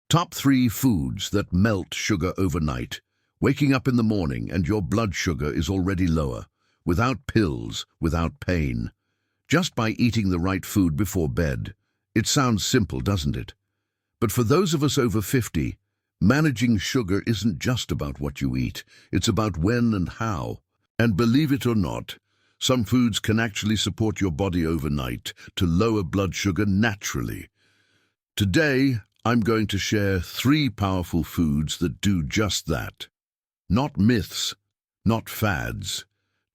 Top 3 foods that melt sugar overnight. Waking up in the morning and your blood sugar is already lower, without pills, without pain. Just by eating the right food before bed. It sounds simple, doesn't it? But for those of us over 50, managing sugar isn't just about what you eat, it's about when and how. And believe it or not, some foods can actually support your body overnight to lower blood sugar naturally. Today, I'm going to share 3 powerful foods that do just that. Not myths, not fads,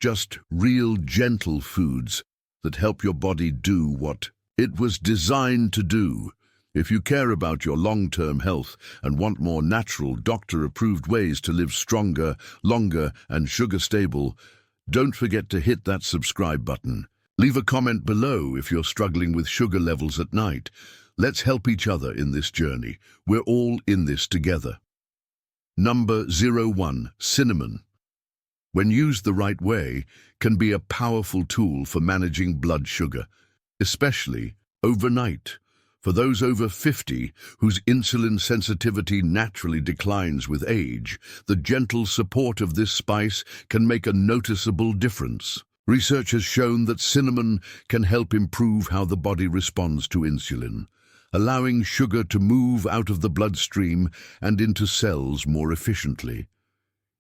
just real gentle foods that help your body do what it was designed to do. If you care about your long-term health and want more natural, doctor-approved ways to live stronger, longer, and sugar-stable, don't forget to hit that subscribe button. Leave a comment below if you're struggling with sugar levels at night. Let's help each other in this journey. We're all in this together. Number 01, cinnamon. When used the right way, can be a powerful tool for managing blood sugar, especially overnight. For those over 50 whose insulin sensitivity naturally declines with age, the gentle support of this spice can make a noticeable difference. Research has shown that cinnamon can help improve how the body responds to insulin, allowing sugar to move out of the bloodstream and into cells more efficiently.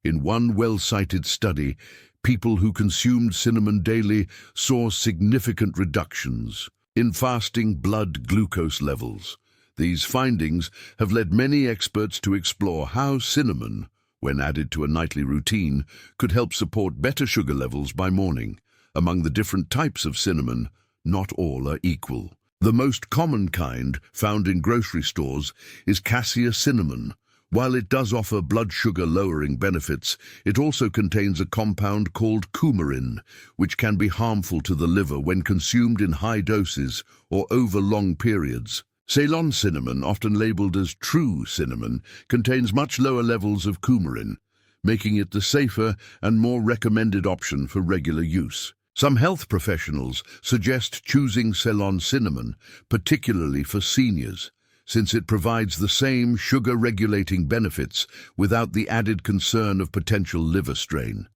In one well-cited study, people who consumed cinnamon daily saw significant reductions in fasting blood glucose levels. These findings have led many experts to explore how cinnamon, when added to a nightly routine, could help support better sugar levels by morning. Among the different types of cinnamon, not all are equal. The most common kind, found in grocery stores, is cassia cinnamon. While it does offer blood sugar lowering benefits, it also contains a compound called coumarin, which can be harmful to the liver when consumed in high doses or over long periods. Ceylon cinnamon, often labeled as true cinnamon, contains much lower levels of coumarin, making it the safer and more recommended option for regular use. Some health professionals suggest choosing Ceylon cinnamon, particularly for seniors, since it provides the same sugar-regulating benefits without the added concern of potential liver strain.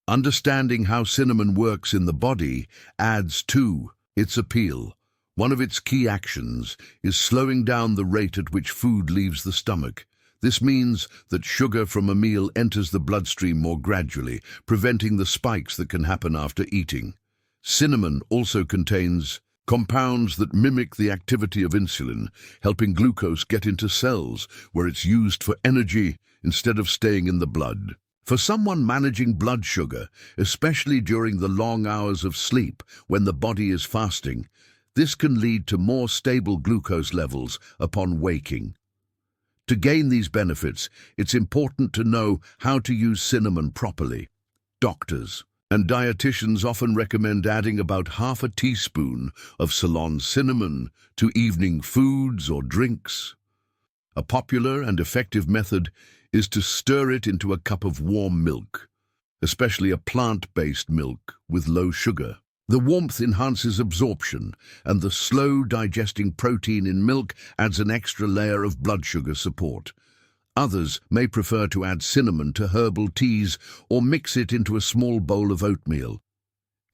Understanding how cinnamon works in the body adds to its appeal. One of its key actions is slowing down the rate at which food leaves the stomach. This means that sugar from a meal enters the bloodstream more gradually, preventing the spikes that can happen after eating. Cinnamon also contains compounds that mimic the activity of insulin, helping glucose get into cells where it's used for energy instead of staying in the blood. For someone managing blood sugar, especially during the long hours of sleep when the body is fasting, this can lead to more stable glucose levels upon waking. To gain these benefits, it's important to know how to use cinnamon properly. Doctors and dietitians often recommend adding about half a teaspoon of Ceylon cinnamon to evening foods or drinks. A popular and effective method is to stir it into a cup of warm milk, especially a plant-based milk with low sugar. The warmth enhances absorption, and the slow-digesting protein in milk adds an extra layer of blood sugar support. Others may prefer to add cinnamon to herbal teas or mix it into a small bowl of oatmeal.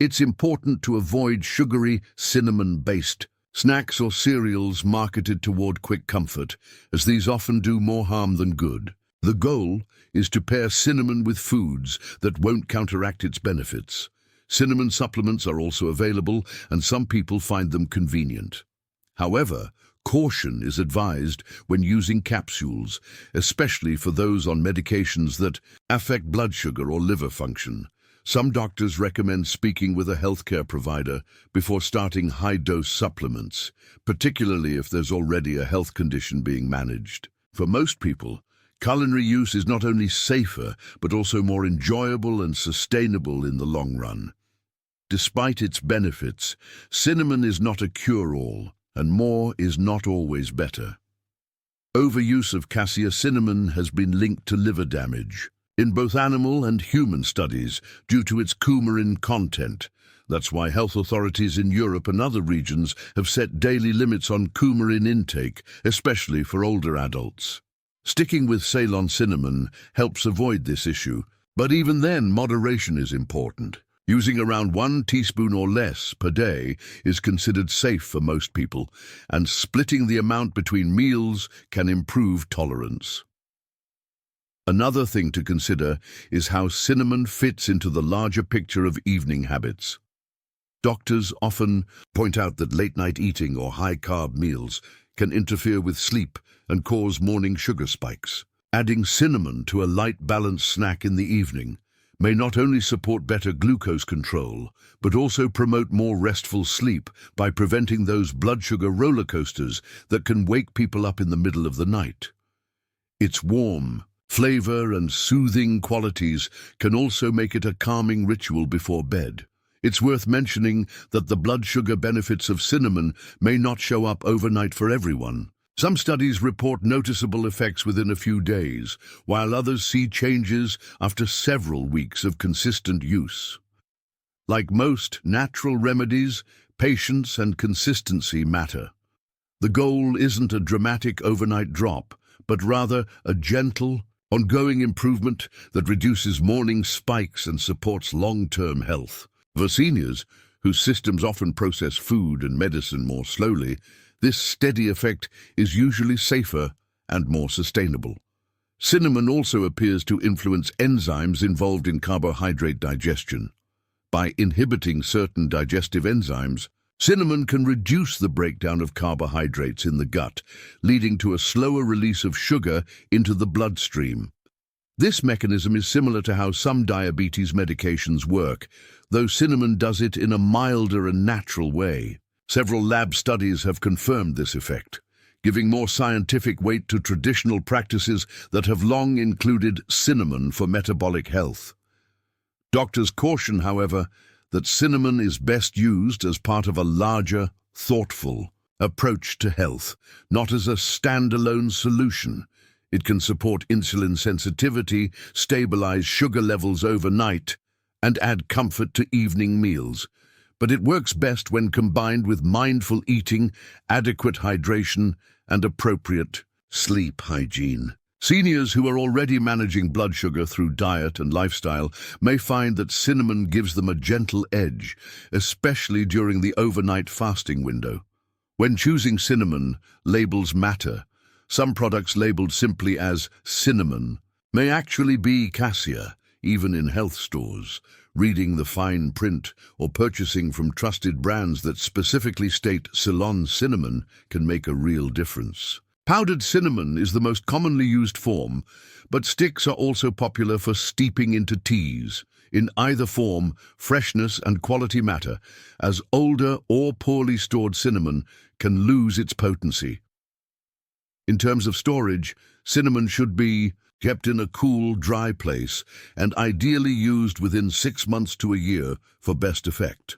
It's important to avoid sugary, cinnamon-based snacks or cereals marketed toward quick comfort, as these often do more harm than good. The goal is to pair cinnamon with foods that won't counteract its benefits. Cinnamon supplements are also available, and some people find them convenient. However, caution is advised when using capsules, especially for those on medications that affect blood sugar or liver function. Some doctors recommend speaking with a healthcare provider before starting high-dose supplements, particularly if there's already a health condition being managed. For most people, culinary use is not only safer, but also more enjoyable and sustainable in the long run. Despite its benefits, cinnamon is not a cure-all, and more is not always better. Overuse of cassia cinnamon has been linked to liver damage in both animal and human studies due to its coumarin content, That's why health authorities in Europe and other regions have set daily limits on coumarin intake, especially for older adults. Sticking with Ceylon cinnamon helps avoid this issue, but even then, moderation is important. Using around 1 teaspoon or less per day is considered safe for most people, and splitting the amount between meals can improve tolerance. Another thing to consider is how cinnamon fits into the larger picture of evening habits. Doctors often point out that late-night eating or high-carb meals can interfere with sleep and cause morning sugar spikes. Adding cinnamon to a light, balanced snack in the evening may not only support better glucose control, but also promote more restful sleep by preventing those blood sugar roller coasters that can wake people up in the middle of the night. Its warm flavor and soothing qualities can also make it a calming ritual before bed. It's worth mentioning that the blood sugar benefits of cinnamon may not show up overnight for everyone. Some studies report noticeable effects within a few days, while others see changes after several weeks of consistent use. Like most natural remedies, patience and consistency matter. The goal isn't a dramatic overnight drop, but rather a gentle, ongoing improvement that reduces morning spikes and supports long-term health. For seniors, whose systems often process food and medicine more slowly, this steady effect is usually safer and more sustainable. Cinnamon also appears to influence enzymes involved in carbohydrate digestion. By inhibiting certain digestive enzymes, cinnamon can reduce the breakdown of carbohydrates in the gut, leading to a slower release of sugar into the bloodstream. This mechanism is similar to how some diabetes medications work, though cinnamon does it in a milder and natural way. Several lab studies have confirmed this effect, giving more scientific weight to traditional practices that have long included cinnamon for metabolic health. Doctors caution, however, that cinnamon is best used as part of a larger, thoughtful approach to health, not as a standalone solution. It can support insulin sensitivity, stabilize sugar levels overnight, and add comfort to evening meals. But it works best when combined with mindful eating, adequate hydration, and appropriate sleep hygiene. Seniors who are already managing blood sugar through diet and lifestyle may find that cinnamon gives them a gentle edge, especially during the overnight fasting window. When choosing cinnamon, labels matter. Some products labeled simply as cinnamon may actually be cassia, even in health stores. Reading the fine print or purchasing from trusted brands that specifically state Ceylon cinnamon can make a real difference. Powdered cinnamon is the most commonly used form, but sticks are also popular for steeping into teas. In either form, freshness and quality matter, as older or poorly stored cinnamon can lose its potency. In terms of storage, cinnamon should be kept in a cool, dry place and ideally used within 6 months to a year for best effect.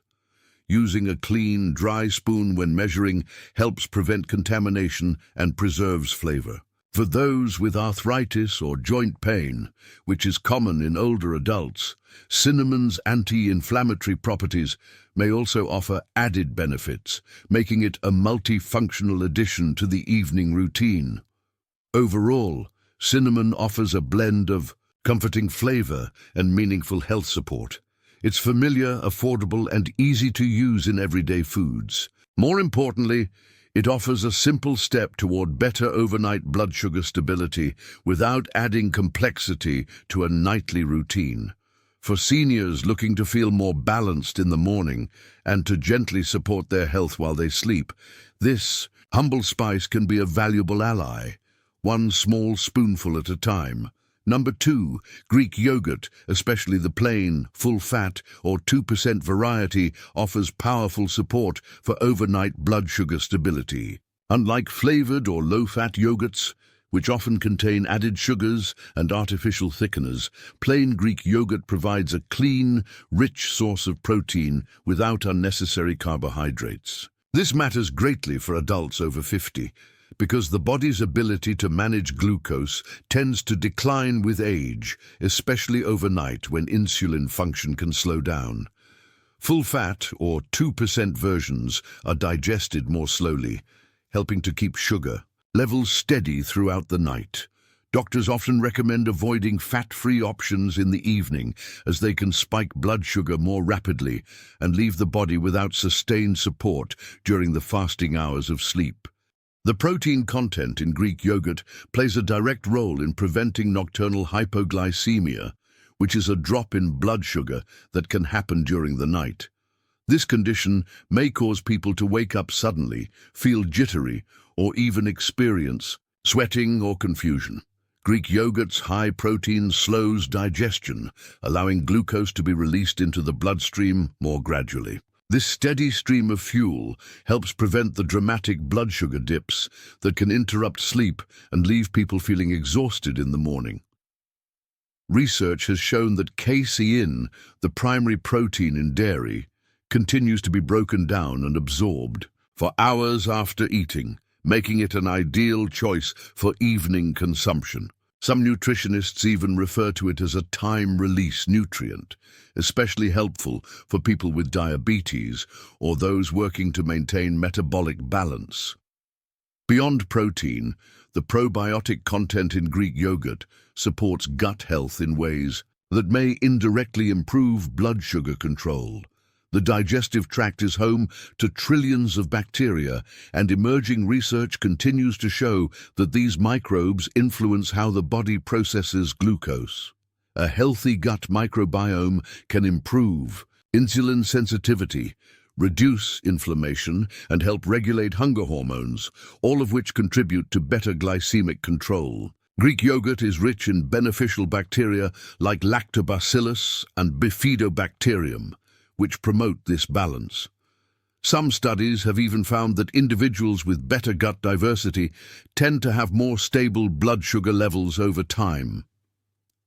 Using a clean, dry spoon when measuring helps prevent contamination and preserves flavor. For those with arthritis or joint pain, which is common in older adults, cinnamon's anti-inflammatory properties may also offer added benefits, making it a multifunctional addition to the evening routine. Overall, cinnamon offers a blend of comforting flavor and meaningful health support. It's familiar, affordable, and easy to use in everyday foods. More importantly, it offers a simple step toward better overnight blood sugar stability without adding complexity to a nightly routine. For seniors looking to feel more balanced in the morning and to gently support their health while they sleep, this humble spice can be a valuable ally, 1 small spoonful at a time. Number 2, Greek yogurt, especially the plain, full-fat or 2% variety, offers powerful support for overnight blood sugar stability. Unlike flavored or low-fat yogurts, which often contain added sugars and artificial thickeners, plain Greek yogurt provides a clean, rich source of protein without unnecessary carbohydrates. This matters greatly for adults over 50, because the body's ability to manage glucose tends to decline with age, especially overnight when insulin function can slow down. Full-fat or 2% versions are digested more slowly, helping to keep sugar levels steady throughout the night. Doctors often recommend avoiding fat-free options in the evening, as they can spike blood sugar more rapidly and leave the body without sustained support during the fasting hours of sleep. The protein content in Greek yogurt plays a direct role in preventing nocturnal hypoglycemia, which is a drop in blood sugar that can happen during the night. This condition may cause people to wake up suddenly, feel jittery, or even experience sweating or confusion. Greek yogurt's high protein slows digestion, allowing glucose to be released into the bloodstream more gradually. This steady stream of fuel helps prevent the dramatic blood sugar dips that can interrupt sleep and leave people feeling exhausted in the morning. Research has shown that casein, the primary protein in dairy, continues to be broken down and absorbed for hours after eating, making it an ideal choice for evening consumption. Some nutritionists even refer to it as a time-release nutrient, especially helpful for people with diabetes or those working to maintain metabolic balance. Beyond protein, the probiotic content in Greek yogurt supports gut health in ways that may indirectly improve blood sugar control. The digestive tract is home to trillions of bacteria, and emerging research continues to show that these microbes influence how the body processes glucose. A healthy gut microbiome can improve insulin sensitivity, reduce inflammation, and help regulate hunger hormones, all of which contribute to better glycemic control. Greek yogurt is rich in beneficial bacteria like lactobacillus and bifidobacterium, which promote this balance. Some studies have even found that individuals with better gut diversity tend to have more stable blood sugar levels over time.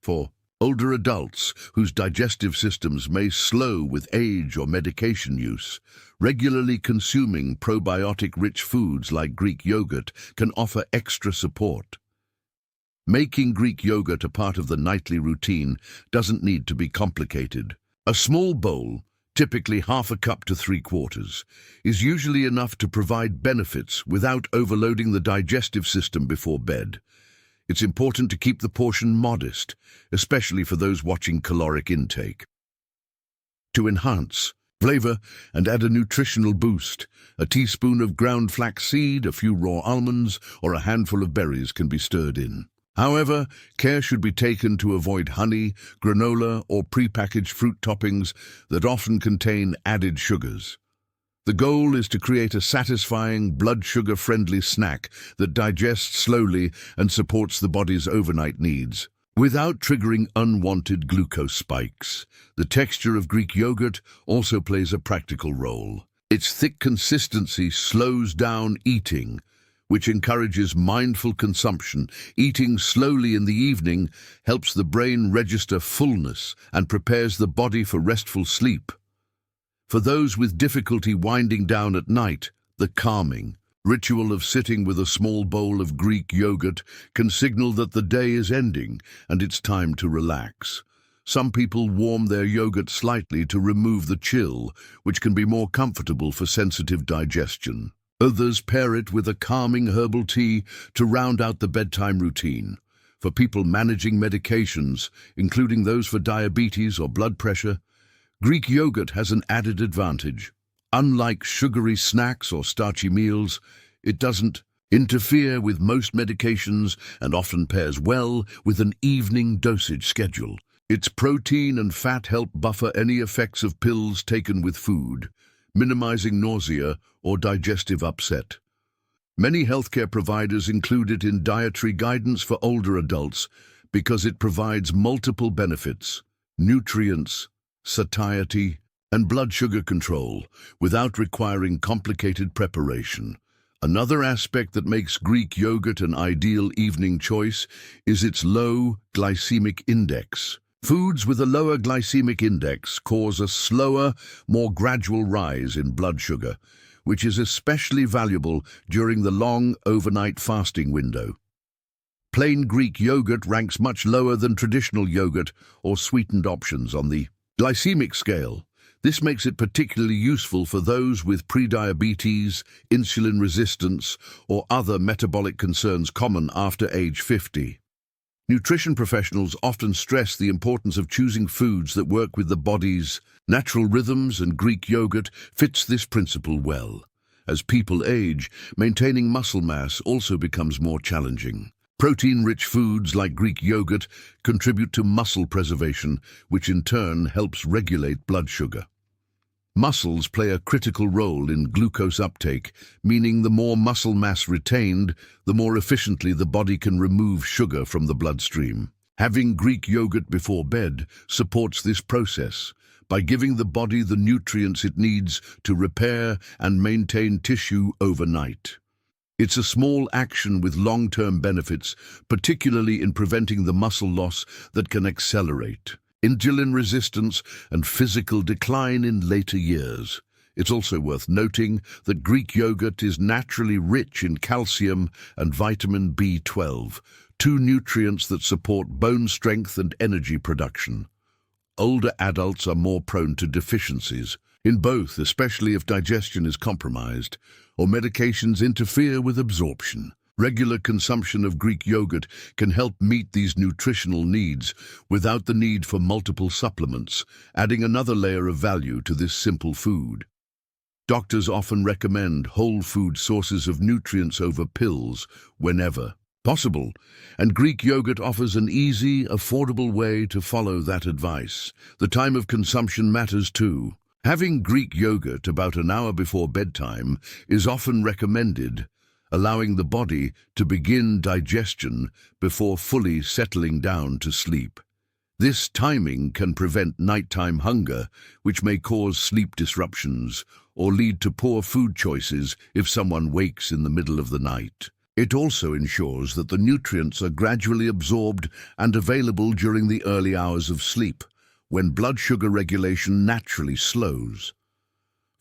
For older adults whose digestive systems may slow with age or medication use, regularly consuming probiotic-rich foods like Greek yogurt can offer extra support. Making Greek yogurt a part of the nightly routine doesn't need to be complicated. A small bowl, typically half a cup to 3/4, is usually enough to provide benefits without overloading the digestive system before bed. It's important to keep the portion modest, especially for those watching caloric intake. To enhance flavor and add a nutritional boost, a teaspoon of ground flaxseed, a few raw almonds, or a handful of berries can be stirred in. However, care should be taken to avoid honey, granola, or prepackaged fruit toppings that often contain added sugars. The goal is to create a satisfying, blood sugar-friendly snack that digests slowly and supports the body's overnight needs, without triggering unwanted glucose spikes. The texture of Greek yogurt also plays a practical role. Its thick consistency slows down eating, which encourages mindful consumption. Eating slowly in the evening helps the brain register fullness and prepares the body for restful sleep. For those with difficulty winding down at night, the calming ritual of sitting with a small bowl of Greek yogurt can signal that the day is ending and it's time to relax. Some people warm their yogurt slightly to remove the chill, which can be more comfortable for sensitive digestion. Others pair it with a calming herbal tea to round out the bedtime routine. For people managing medications, including those for diabetes or blood pressure, Greek yogurt has an added advantage. Unlike sugary snacks or starchy meals, it doesn't interfere with most medications and often pairs well with an evening dosage schedule. Its protein and fat help buffer any effects of pills taken with food, minimizing nausea or digestive upset. Many healthcare providers include it in dietary guidance for older adults because it provides multiple benefits: nutrients, satiety, and blood sugar control without requiring complicated preparation. Another aspect that makes Greek yogurt an ideal evening choice is its low glycemic index. Foods with a lower glycemic index cause a slower, more gradual rise in blood sugar, which is especially valuable during the long overnight fasting window. Plain Greek yogurt ranks much lower than traditional yogurt or sweetened options on the glycemic scale, This makes it particularly useful for those with prediabetes, insulin resistance, or other metabolic concerns common after age 50. Nutrition professionals often stress the importance of choosing foods that work with the body's natural rhythms, and Greek yogurt fits this principle well. As people age, maintaining muscle mass also becomes more challenging. Protein-rich foods like Greek yogurt contribute to muscle preservation, which in turn helps regulate blood sugar. Muscles play a critical role in glucose uptake, meaning the more muscle mass retained, the more efficiently the body can remove sugar from the bloodstream. Having Greek yogurt before bed supports this process by giving the body the nutrients it needs to repair and maintain tissue overnight. It's a small action with long-term benefits, particularly in preventing the muscle loss that can accelerate insulin resistance and physical decline in later years. It's also worth noting that Greek yogurt is naturally rich in calcium and vitamin B12, two nutrients that support bone strength and energy production. Older adults are more prone to deficiencies in both, especially if digestion is compromised or medications interfere with absorption. Regular consumption of Greek yogurt can help meet these nutritional needs without the need for multiple supplements, adding another layer of value to this simple food. Doctors often recommend whole food sources of nutrients over pills whenever possible, and Greek yogurt offers an easy, affordable way to follow that advice. The time of consumption matters too. Having Greek yogurt about an hour before bedtime is often recommended, allowing the body to begin digestion before fully settling down to sleep. This timing can prevent nighttime hunger, which may cause sleep disruptions or lead to poor food choices if someone wakes in the middle of the night. It also ensures that the nutrients are gradually absorbed and available during the early hours of sleep, when blood sugar regulation naturally slows.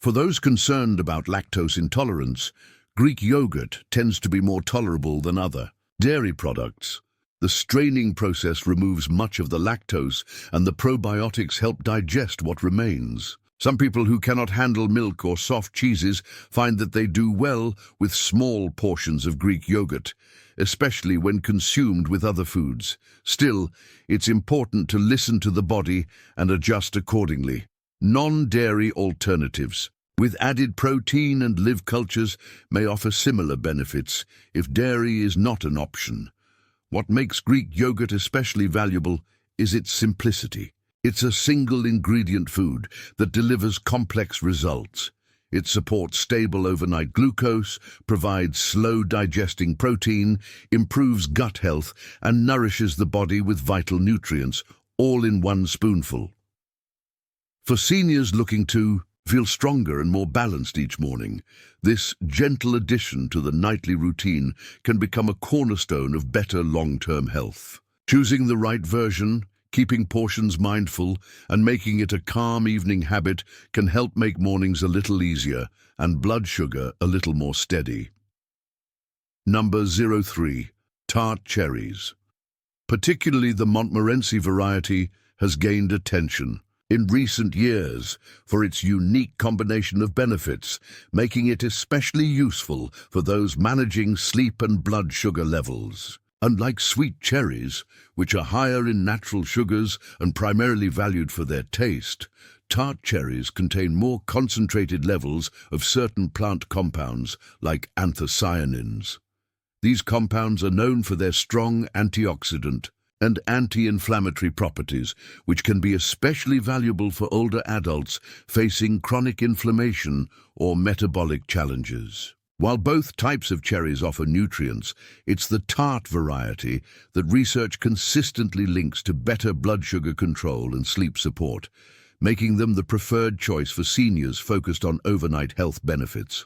For those concerned about lactose intolerance, Greek yogurt tends to be more tolerable than other dairy products. The straining process removes much of the lactose, and the probiotics help digest what remains. Some people who cannot handle milk or soft cheeses find that they do well with small portions of Greek yogurt, especially when consumed with other foods. Still, it's important to listen to the body and adjust accordingly. Non-dairy alternatives with added protein and live cultures may offer similar benefits if dairy is not an option. What makes Greek yogurt especially valuable is its simplicity. It's a single-ingredient food that delivers complex results. It supports stable overnight glucose, provides slow-digesting protein, improves gut health, and nourishes the body with vital nutrients, all in one spoonful. For seniors looking to feel stronger and more balanced each morning, this gentle addition to the nightly routine can become a cornerstone of better long-term health. Choosing the right version, keeping portions mindful, and making it a calm evening habit can help make mornings a little easier and blood sugar a little more steady. Number 03. Tart cherries. Particularly the Montmorency variety has gained attention in recent years for its unique combination of benefits, making it especially useful for those managing sleep and blood sugar levels. Unlike sweet cherries, which are higher in natural sugars and primarily valued for their taste, tart cherries contain more concentrated levels of certain plant compounds like anthocyanins. These compounds are known for their strong antioxidant and anti-inflammatory properties, which can be especially valuable for older adults facing chronic inflammation or metabolic challenges. While both types of cherries offer nutrients, it's the tart variety that research consistently links to better blood sugar control and sleep support, making them the preferred choice for seniors focused on overnight health benefits.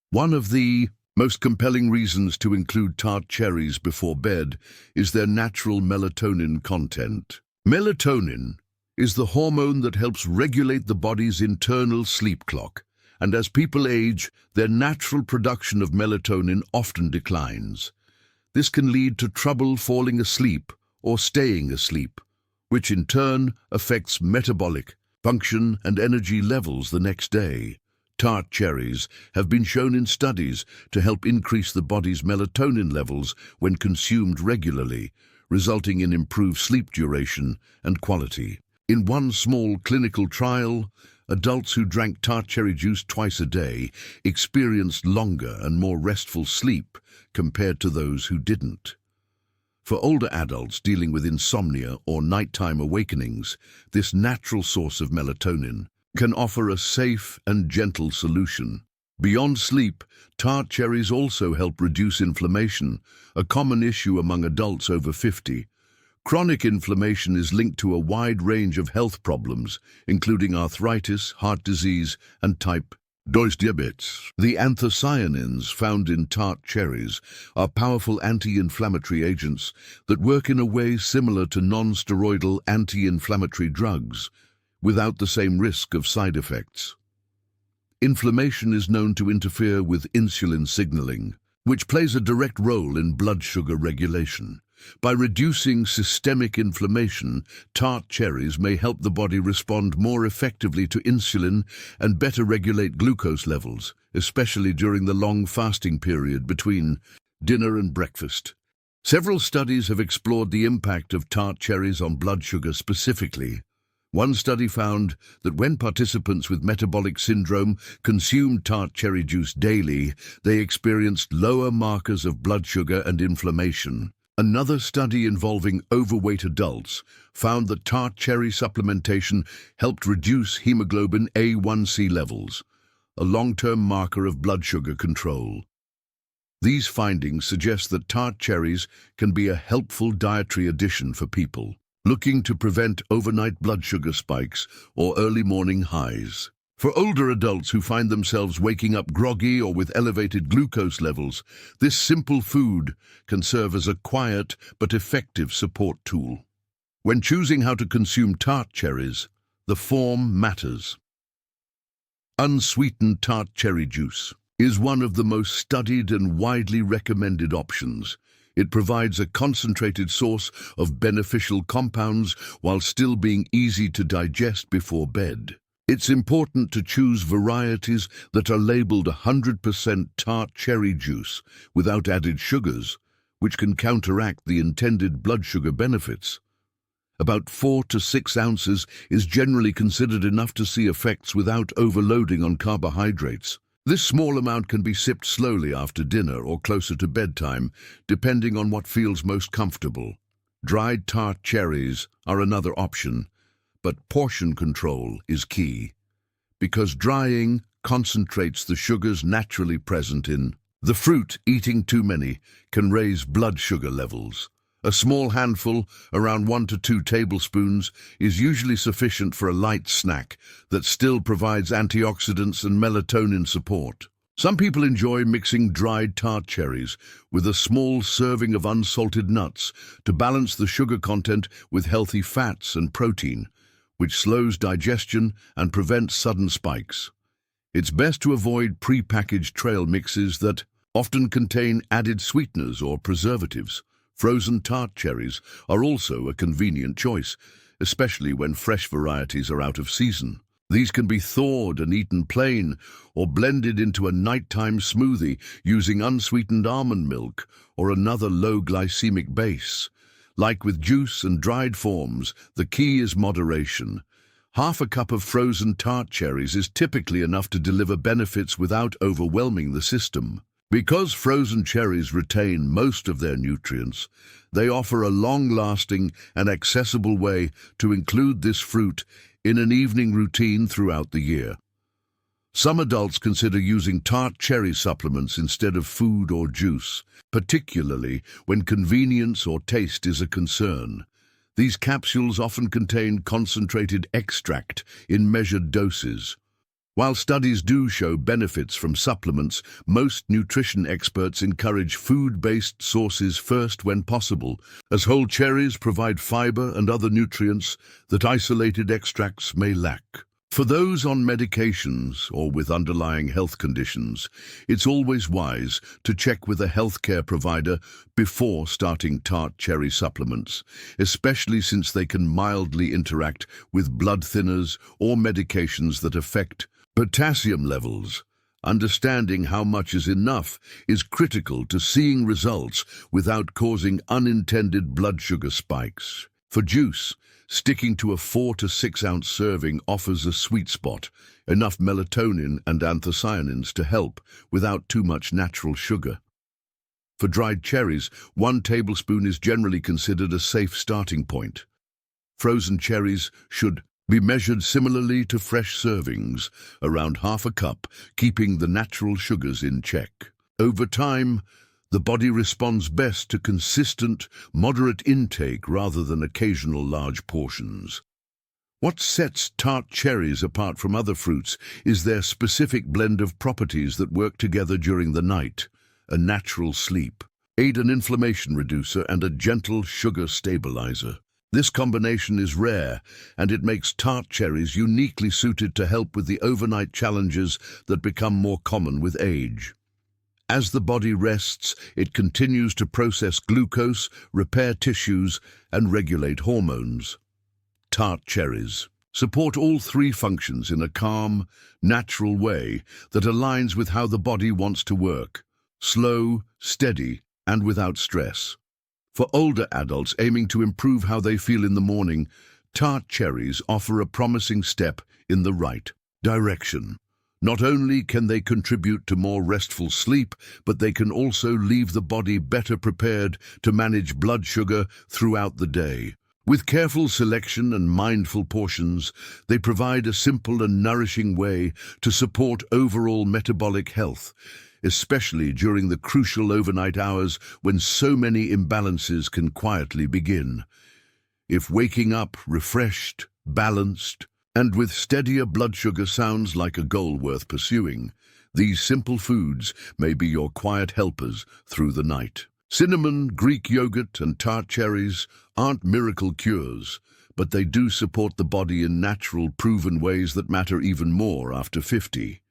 One of the most compelling reasons to include tart cherries before bed is their natural melatonin content. Melatonin is the hormone that helps regulate the body's internal sleep clock, and as people age, their natural production of melatonin often declines. This can lead to trouble falling asleep or staying asleep, which in turn affects metabolic function and energy levels the next day. Tart cherries have been shown in studies to help increase the body's melatonin levels when consumed regularly, resulting in improved sleep duration and quality. In one small clinical trial, adults who drank tart cherry juice twice a day experienced longer and more restful sleep compared to those who didn't. For older adults dealing with insomnia or nighttime awakenings, this natural source of melatonin can offer a safe and gentle solution. Beyond sleep, tart cherries also help reduce inflammation, a common issue among adults over 50. Chronic inflammation is linked to a wide range of health problems, including arthritis, heart disease, and type 2 diabetes. The anthocyanins found in tart cherries are powerful anti-inflammatory agents that work in a way similar to non-steroidal anti-inflammatory drugs, without the same risk of side effects. Inflammation is known to interfere with insulin signaling, which plays a direct role in blood sugar regulation. By reducing systemic inflammation, tart cherries may help the body respond more effectively to insulin and better regulate glucose levels, especially during the long fasting period between dinner and breakfast. Several studies have explored the impact of tart cherries on blood sugar specifically. One study found that when participants with metabolic syndrome consumed tart cherry juice daily, they experienced lower markers of blood sugar and inflammation. Another study involving overweight adults found that tart cherry supplementation helped reduce hemoglobin A1C levels, a long-term marker of blood sugar control. These findings suggest that tart cherries can be a helpful dietary addition for people looking to prevent overnight blood sugar spikes or early morning highs. For older adults who find themselves waking up groggy or with elevated glucose levels, this simple food can serve as a quiet but effective support tool. When choosing how to consume tart cherries, the form matters. Unsweetened tart cherry juice is one of the most studied and widely recommended options. It provides a concentrated source of beneficial compounds while still being easy to digest before bed. It's important to choose varieties that are labeled 100% tart cherry juice without added sugars, which can counteract the intended blood sugar benefits. About 4 to 6 ounces is generally considered enough to see effects without overloading on carbohydrates. This small amount can be sipped slowly after dinner or closer to bedtime, depending on what feels most comfortable. Dried tart cherries are another option, but portion control is key, because drying concentrates the sugars naturally present in the fruit. Eating too many can raise blood sugar levels. A small handful, around 1 to 2 tablespoons, is usually sufficient for a light snack that still provides antioxidants and melatonin support. Some people enjoy mixing dried tart cherries with a small serving of unsalted nuts to balance the sugar content with healthy fats and protein, which slows digestion and prevents sudden spikes. It's best to avoid pre-packaged trail mixes that often contain added sweeteners or preservatives. Frozen tart cherries are also a convenient choice, especially when fresh varieties are out of season. These can be thawed and eaten plain or blended into a nighttime smoothie using unsweetened almond milk or another low glycemic base. Like with juice and dried forms, the key is moderation. Half a cup of frozen tart cherries is typically enough to deliver benefits without overwhelming the system. Because frozen cherries retain most of their nutrients, they offer a long-lasting and accessible way to include this fruit in an evening routine throughout the year. Some adults consider using tart cherry supplements instead of food or juice, particularly when convenience or taste is a concern. These capsules often contain concentrated extract in measured doses. While studies do show benefits from supplements, most nutrition experts encourage food-based sources first when possible, as whole cherries provide fiber and other nutrients that isolated extracts may lack. For those on medications or with underlying health conditions, it's always wise to check with a healthcare provider before starting tart cherry supplements, especially since they can mildly interact with blood thinners or medications that affect potassium levels. Understanding how much is enough is critical to seeing results without causing unintended blood sugar spikes. For juice, sticking to a 4 to 6 ounce serving offers a sweet spot, enough melatonin and anthocyanins to help without too much natural sugar. For dried cherries, 1 tablespoon is generally considered a safe starting point. Frozen cherries should be measured similarly to fresh servings, around half a cup, keeping the natural sugars in check. Over time, the body responds best to consistent, moderate intake rather than occasional large portions. What sets tart cherries apart from other fruits is their specific blend of properties that work together during the night: a natural sleep, an inflammation reducer, and a gentle sugar stabilizer. This combination is rare, and it makes tart cherries uniquely suited to help with the overnight challenges that become more common with age. As the body rests, it continues to process glucose, repair tissues, and regulate hormones. Tart cherries support all 3 functions in a calm, natural way that aligns with how the body wants to work: slow, steady, and without stress. For older adults aiming to improve how they feel in the morning, tart cherries offer a promising step in the right direction. Not only can they contribute to more restful sleep, but they can also leave the body better prepared to manage blood sugar throughout the day. With careful selection and mindful portions, they provide a simple and nourishing way to support overall metabolic health, especially during the crucial overnight hours when so many imbalances can quietly begin. If waking up refreshed, balanced, and with steadier blood sugar sounds like a goal worth pursuing, these simple foods may be your quiet helpers through the night. Cinnamon, Greek yogurt, and tart cherries aren't miracle cures, but they do support the body in natural, proven ways that matter even more after 50.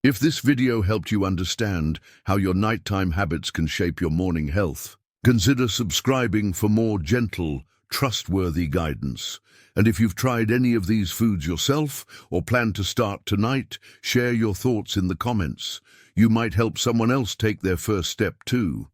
If this video helped you understand how your nighttime habits can shape your morning health, consider subscribing for more gentle, trustworthy guidance. And if you've tried any of these foods yourself or plan to start tonight, share your thoughts in the comments. You might help someone else take their first step too.